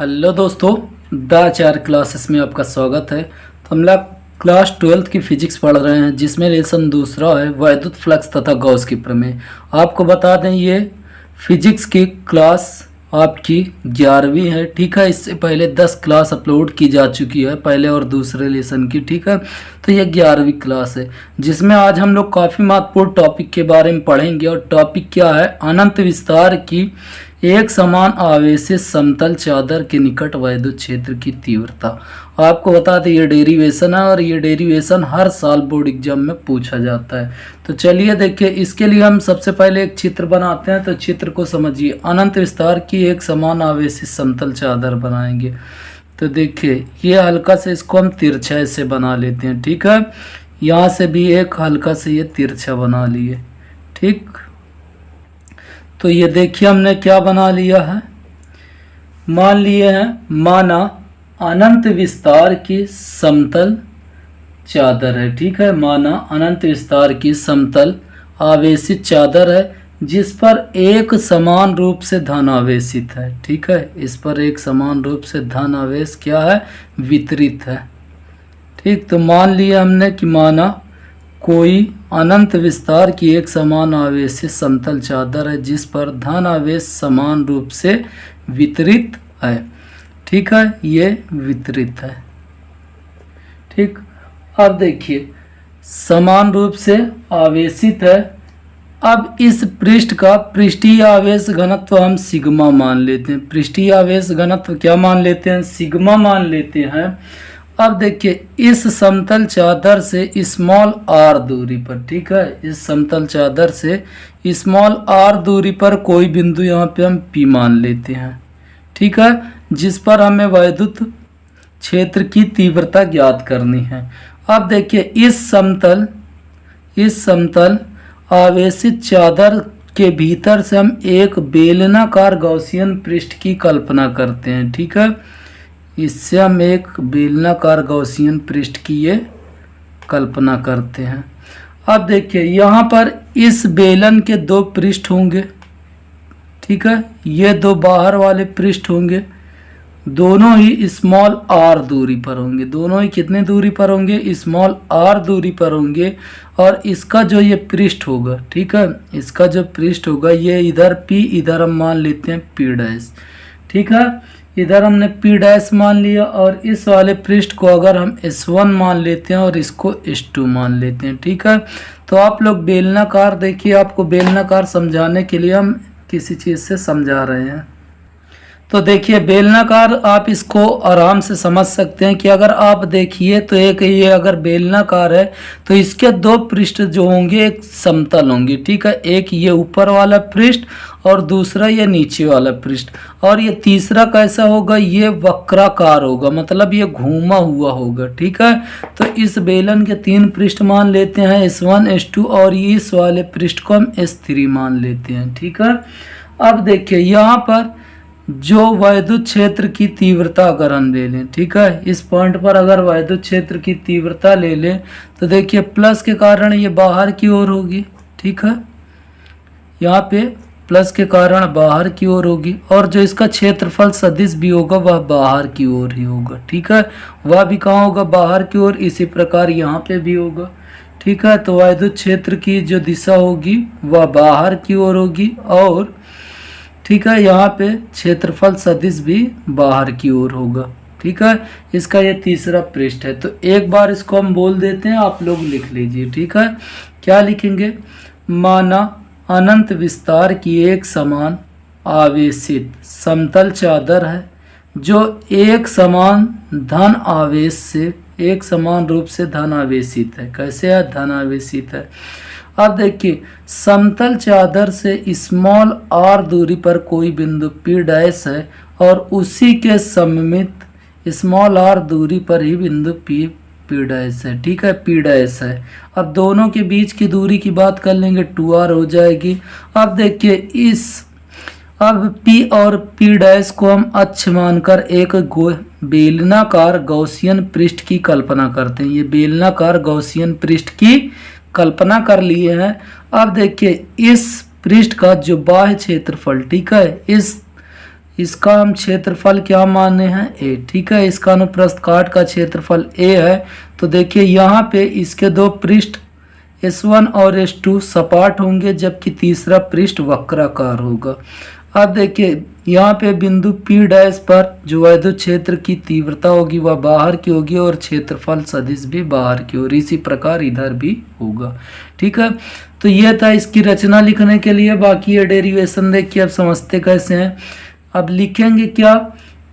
Hello दोस्तों, the Acharya classes में आपका स्वागत है। तो हम लोग क्लास 12th की फिजिक्स पढ़ रहे हैं, जिसमें लेसन दूसरा है वैद्युत फ्लक्स तथा गॉस की प्रमेय। आपको बता दें ये फिजिक्स की क्लास आपकी 11वीं है। ठीक है, इससे पहले 10 क्लास अपलोड की जा चुकी है, पहले और दूसरे लेसन की। ठीक है, तो ये 11वीं क्लास है, जिसमें आज हम लोग काफ़ी महत्वपूर्ण टॉपिक के बारे में पढ़ेंगे। और टॉपिक क्या है? अनंत विस्तार की एक समान आवेशित समतल चादर के निकट वैद्युत क्षेत्र की तीव्रता। आपको बता दें ये डेरिवेशन है, और ये डेरिवेशन हर साल बोर्ड एग्जाम में पूछा जाता है। तो चलिए देखिए, इसके लिए हम सबसे पहले एक चित्र बनाते हैं। तो चित्र को समझिए, अनंत विस्तार की एक समान आवेशित समतल चादर बनाएंगे। तो देखिए, ये हल्का से इसको हम तिरछा से बना लेते हैं। ठीक है, यहाँ से भी एक हल्का से ये तिरछा बना लिए। ठीक, तो ये देखिए हमने क्या बना लिया है, मान लिए हैं, माना अनंत विस्तार की समतल चादर है। ठीक है, माना अनंत विस्तार की समतल आवेशित चादर है, जिस पर एक समान रूप से धन आवेशित है। ठीक है, इस पर एक समान रूप से धन आवेश क्या है? वितरित है। ठीक, तो मान लिया हमने कि माना कोई अनंत विस्तार की एक समान आवेशित समतल चादर है, जिस पर धन आवेश समान रूप से वितरित है। ठीक है, ये वितरित है। ठीक, अब देखिए, समान रूप से आवेशित है। अब इस पृष्ठ का पृष्ठीय आवेश घनत्व हम सिग्मा मान लेते हैं। पृष्ठीय आवेश घनत्व क्या मान लेते हैं? सिग्मा मान लेते हैं। अब देखिए, इस समतल चादर से स्मॉल आर दूरी पर, ठीक है, इस समतल चादर से स्मॉल आर दूरी पर कोई बिंदु यहाँ पे हम पी मान लेते हैं। ठीक है, जिस पर हमें वैद्युत क्षेत्र की तीव्रता ज्ञात करनी है। अब देखिए, इस समतल आवेशित चादर के भीतर से हम एक बेलनाकार गॉसियन पृष्ठ की कल्पना करते हैं। ठीक है, इससे हम एक बेलनाकार गॉसियन पृष्ठ की ये कल्पना करते हैं। अब देखिए, यहाँ पर इस बेलन के दो पृष्ठ होंगे। ठीक है, ये दो बाहर वाले पृष्ठ होंगे, दोनों ही स्मॉल आर दूरी पर होंगे। दोनों ही कितने दूरी पर होंगे? स्मॉल आर दूरी पर होंगे। और इसका जो ये पृष्ठ होगा, ठीक है, इसका जो पृष्ठ होगा, ये इधर पी, इधर हम मान लेते हैं पी डैश। ठीक है, इधर हमने पी डैश मान लिया, और इस वाले पृष्ठ को अगर हम S1 मान लेते हैं और इसको S2 मान लेते हैं। ठीक है, तो आप लोग बेलनाकार देखिए, आपको बेलनाकार समझाने के लिए हम किसी चीज़ से समझा रहे हैं। तो देखिए, बेलनाकार आप इसको आराम से समझ सकते हैं कि अगर आप देखिए तो एक ये अगर बेलनाकार है तो इसके दो पृष्ठ जो होंगे एक समतल होंगे। ठीक है, एक ये ऊपर वाला पृष्ठ और दूसरा ये नीचे वाला पृष्ठ, और ये तीसरा कैसा होगा? ये वक्राकार होगा, मतलब ये घूमा हुआ होगा। ठीक है, तो इस बेलन के 3 पृष्ठ मान लेते हैं, S1 S2, और इस वाले पृष्ठ को हम S3 मान लेते हैं। ठीक है, अब देखिए यहाँ पर जो वैद्युत क्षेत्र की तीव्रता अगर हम ले लें, ठीक है, इस पॉइंट पर अगर वैद्युत क्षेत्र की तीव्रता ले लें तो देखिए प्लस के कारण ये बाहर की ओर होगी। ठीक है, यहाँ पे प्लस के कारण बाहर की ओर होगी, और जो इसका क्षेत्रफल सदिश भी होगा वह बाहर की ओर ही होगा। ठीक है, वह भी कहाँ होगा? बाहर की ओर। इसी प्रकार यहाँ पे भी होगा। ठीक है, तो वैद्युत क्षेत्र की जो दिशा होगी वह बाहर की ओर होगी, और ठीक है, यहाँ पे क्षेत्रफल सदिश भी बाहर की ओर होगा। ठीक है, इसका ये तीसरा पृष्ठ है। तो एक बार इसको हम बोल देते हैं, आप लोग लिख लीजिए। ठीक है, क्या लिखेंगे? माना अनंत विस्तार की एक समान आवेशित समतल चादर है, जो एक समान धन आवेश से एक समान रूप से धन आवेशित है। कैसे है? धन आवेशित है। अब देखिए, समतल चादर से स्मॉल आर दूरी पर कोई बिंदु पी डैश है, और उसी के सममित स्मॉल आर दूरी पर ही बिंदु पी डैश है। ठीक है, पी डैश है। अब दोनों के बीच की दूरी की बात कर लेंगे, 2r हो जाएगी। अब देखिए, अब P और P डैश को हम अक्ष मानकर एक बेलनाकार गॉसियन पृष्ठ की कल्पना करते हैं। ये बेलनाकार गॉसियन पृष्ठ की कल्पना कर लिए हैं। अब देखिए, इस पृष्ठ का जो बाह्य क्षेत्रफल, ठीक है, इसका हम क्षेत्रफल क्या माने हैं, ए। ठीक है, इसका अनुप्रस्थ काट का क्षेत्रफल ए है। तो देखिए यहाँ पे इसके दो पृष्ठ S1 और S2 सपाट होंगे, जबकि तीसरा पृष्ठ वक्राकार होगा। अब देखिए यहाँ पे बिंदु P डैश पर जो वैद्युत क्षेत्र की तीव्रता होगी वह बाहर की होगी और क्षेत्रफल सदिश भी बाहर की होगी। इसी प्रकार इधर भी होगा। ठीक है, तो ये था इसकी रचना लिखने के लिए। बाकी ये डेरिवेशन देखिए अब समझते कैसे हैं। अब लिखेंगे क्या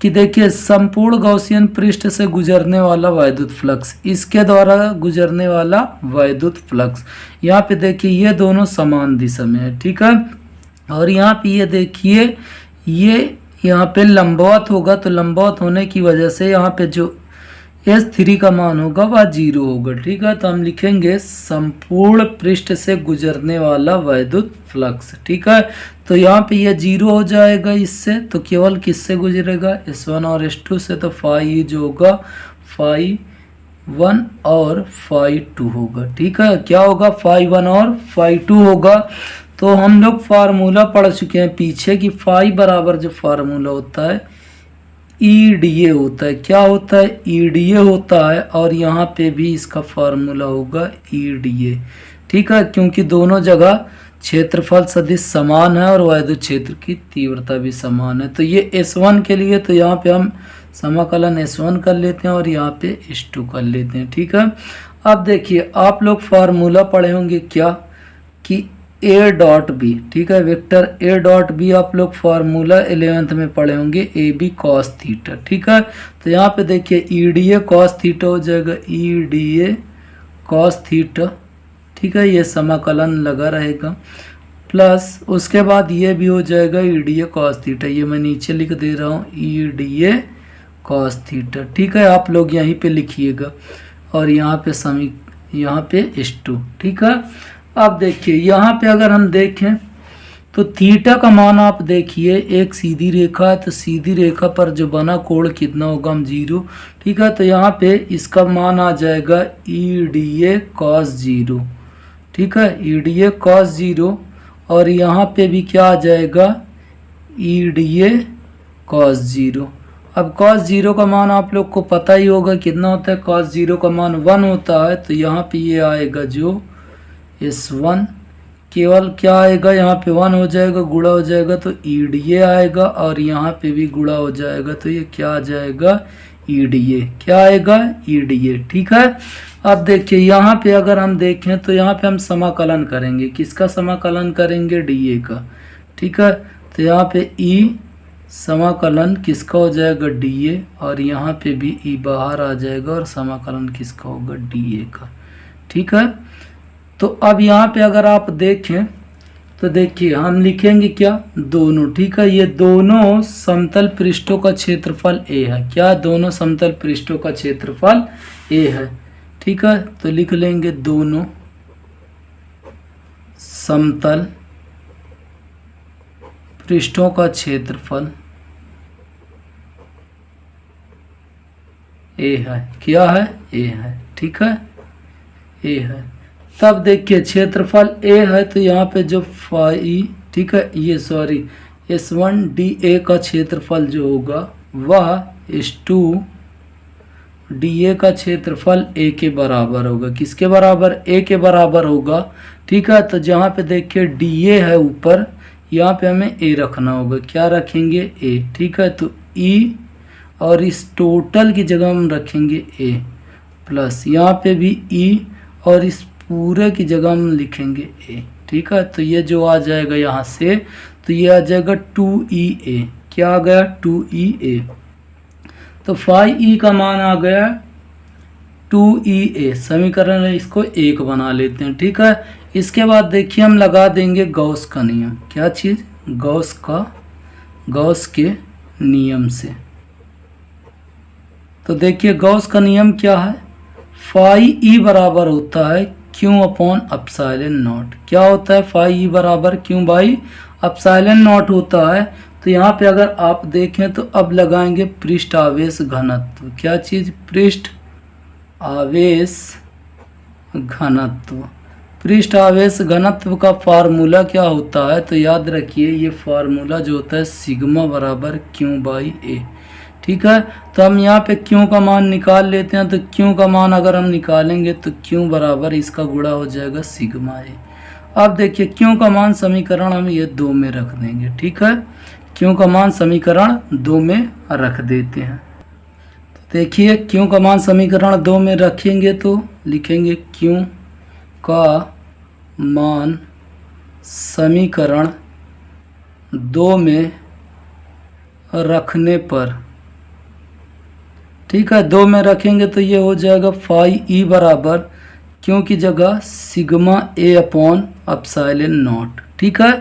कि देखिए संपूर्ण गॉसियन पृष्ठ से गुजरने वाला वैद्युत फ्लक्स, इसके द्वारा गुजरने वाला वैद्युत फ्लक्स, यहाँ पे देखिए ये दोनों समान दिशा में है। ठीक है, और यहाँ पे ये देखिए ये यहाँ पे लंबवत होगा, तो लंबवत होने की वजह से यहाँ पे जो S3 का मान होगा वह 0 होगा। ठीक है, तो हम लिखेंगे संपूर्ण पृष्ठ से गुजरने वाला वैद्युत फ्लक्स। ठीक है, तो यहाँ पे ये 0 हो जाएगा इससे, तो केवल किससे गुजरेगा, S1 और S2 से। तो फाई जो होगा फाई 1 और फाई 2 होगा। ठीक है, क्या होगा, फाई 1 और फाई 2 होगा। तो हम लोग फार्मूला पढ़ चुके हैं पीछे कि फाई बराबर जो फार्मूला होता है EDA होता है। क्या होता है, EDA होता है। और यहाँ पे भी इसका फार्मूला होगा EDA। ठीक है, क्योंकि दोनों जगह क्षेत्रफल सदिश समान है और वैद्युत क्षेत्र की तीव्रता भी समान है। तो ये S1 के लिए तो यहाँ पे हम समाकलन S1 कर लेते हैं और यहाँ पे S2 कर लेते हैं। ठीक है, अब देखिए आप लोग फार्मूला पढ़े होंगे क्या कि A डॉट बी। ठीक है, वेक्टर A डॉट बी आप लोग फार्मूला 11th में पढ़े होंगे, AB cos थीटा। ठीक है, तो यहाँ पे देखिए EDA cos थीटा हो जाएगा, EDA cos थीटा। ठीक है, ये समाकलन लगा रहेगा, प्लस उसके बाद ये भी हो जाएगा EDA cos थीटा। ये मैं नीचे लिख दे रहा हूँ EDA cos थीटा। ठीक है, आप लोग यहीं पे लिखिएगा और यहाँ पे S2। ठीक है, अब देखिए यहाँ पे अगर हम देखें तो थीटा का मान आप देखिए एक सीधी रेखा है, तो सीधी रेखा पर जो बना कोण कितना होगा, हम 0। ठीक है, तो यहाँ पे इसका मान आ जाएगा EDA cos 0। ठीक है, EDA cos 0 और यहाँ पे भी क्या आ जाएगा EDA cos 0। अब cos 0 का मान आप लोग को पता ही होगा कितना होता है, cos 0 का मान 1 होता है। तो यहाँ पे ये आएगा जो S1 केवल क्या आएगा, यहाँ पे 1 हो जाएगा, गुणा हो जाएगा तो EDA आएगा और यहाँ पे भी गुणा हो जाएगा तो ये क्या आ जाएगा EDA। क्या आएगा EDA। ठीक है, अब देखिए यहाँ पे अगर हम देखें तो यहाँ पे हम समाकलन करेंगे, किसका समाकलन करेंगे, DA का। ठीक है, तो यहाँ पे E समाकलन किसका हो जाएगा, DA, और यहाँ पे भी E बाहर आ जाएगा और समाकलन किसका होगा, DA का। ठीक है, तो अब यहाँ पे अगर आप देखें तो देखिए हम लिखेंगे क्या, दोनों। ठीक है, ये दोनों समतल पृष्ठों का क्षेत्रफल A है। क्या, दोनों समतल पृष्ठों का क्षेत्रफल A है। ठीक है, तो लिख लेंगे दोनों समतल पृष्ठों का क्षेत्रफल A है। क्या है, A है। ठीक है, A है। तब देखिए क्षेत्रफल A है तो यहाँ पे जो फाई, ठीक है, ये सॉरी S1 DA का क्षेत्रफल जो होगा वह S2 DA का क्षेत्रफल A के बराबर होगा। किसके बराबर, A के बराबर होगा। ठीक है, तो जहाँ पे देखिए DA है ऊपर, यहाँ पे हमें A रखना होगा। क्या रखेंगे, A। ठीक है, तो E और इस टोटल की जगह हम रखेंगे A प्लस यहाँ पे भी E और इस पूरे की जगह हम लिखेंगे A। ठीक है, तो ये जो आ जाएगा यहाँ से तो ये आ जाएगा 2EA। क्या आ गया, 2EA। तो फाई E का मान आ गया 2EA। समीकरण है, इसको 1 बना लेते हैं। ठीक है, इसके बाद देखिए हम लगा देंगे गॉस का नियम। क्या चीज़, गॉस के नियम से। तो देखिए गॉस का नियम क्या है, फाई E बराबर होता है Q अपॉन एप्सिलॉन नॉट। क्या होता है, फाई E बराबर Q बाई एप्सिलॉन नॉट होता है। तो यहाँ पे अगर आप देखें तो अब लगाएंगे पृष्ठ आवेश घनत्व। क्या चीज़, पृष्ठ आवेश घनत्व। पृष्ठ आवेश घनत्व का फार्मूला क्या होता है? तो याद रखिए ये फार्मूला जो होता है सिग्मा बराबर क्यू बाई ए। ठीक है, तो हम यहाँ पे क्यू का मान निकाल लेते हैं। तो क्यू का मान अगर हम निकालेंगे तो क्यू बराबर इसका गुणा हो जाएगा सिग्मा ए। अब देखिए क्यू का मान समीकरण हम ये 2 में रख देंगे। ठीक है, क्यू का मान समीकरण 2 में रख देते हैं। तो देखिए क्यू का मान समीकरण 2 में रखेंगे तो लिखेंगे क्यू का मान समीकरण 2 में रखने पर, ठीक है, 2 में रखेंगे तो ये हो जाएगा फाई ई बराबर क्यू की जगह sigma A upon epsilon not. ठीक है,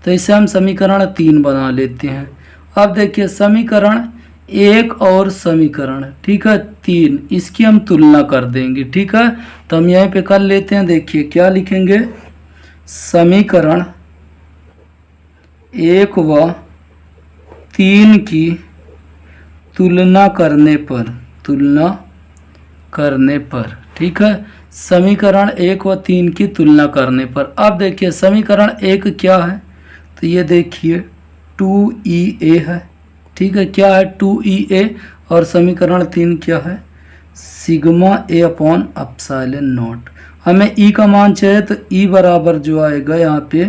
तो इसे हम समीकरण 3 बना लेते हैं। अब देखिए समीकरण 1 और समीकरण, ठीक है, 3, इसकी हम तुलना कर देंगे। ठीक है, तो हम यहीं पे कर लेते हैं। देखिए क्या लिखेंगे, समीकरण 1 व 3 की तुलना करने पर, ठीक है, समीकरण 1 व 3 की तुलना करने पर। अब देखिए समीकरण 1 क्या है, तो ये देखिए 2EA है। ठीक है, क्या है 2EA, और समीकरण 3 क्या है sigma A upon epsilon not. हमें ई का मान चाहिए तो ई बराबर जो आएगा यहाँ पे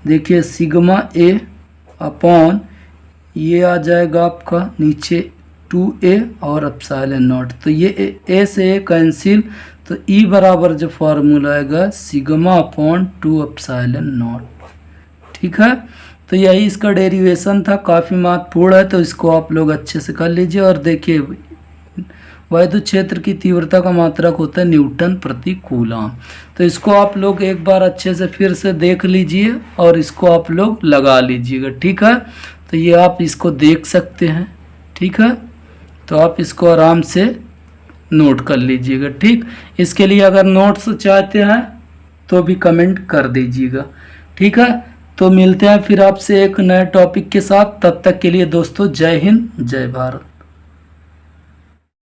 देखिए सिग्मा ए अपॉन ये आ जाएगा आपका नीचे 2A और एप्सिलॉन नॉट। तो ये ए से ए कैंसिल, तो ई बराबर जो फार्मूला आएगा सिग्मा अपॉन 2 एप्सिलॉन नॉट। ठीक है, तो यही इसका डेरिवेशन था, काफ़ी महत्वपूर्ण है, तो इसको आप लोग अच्छे से कर लीजिए। और देखिए वैद्युत क्षेत्र की तीव्रता का मात्रक होता है न्यूटन प्रति कूलम। तो इसको आप लोग एक बार अच्छे से फिर से देख लीजिए और इसको आप लोग लगा लीजिएगा। ठीक है, तो ये आप इसको देख सकते हैं। ठीक है, तो आप इसको आराम से नोट कर लीजिएगा। ठीक, इसके लिए अगर नोट्स चाहते हैं तो भी कमेंट कर दीजिएगा। ठीक है, तो मिलते हैं फिर आपसे एक नए टॉपिक के साथ। तब तक के लिए दोस्तों जय हिंद जय भारत।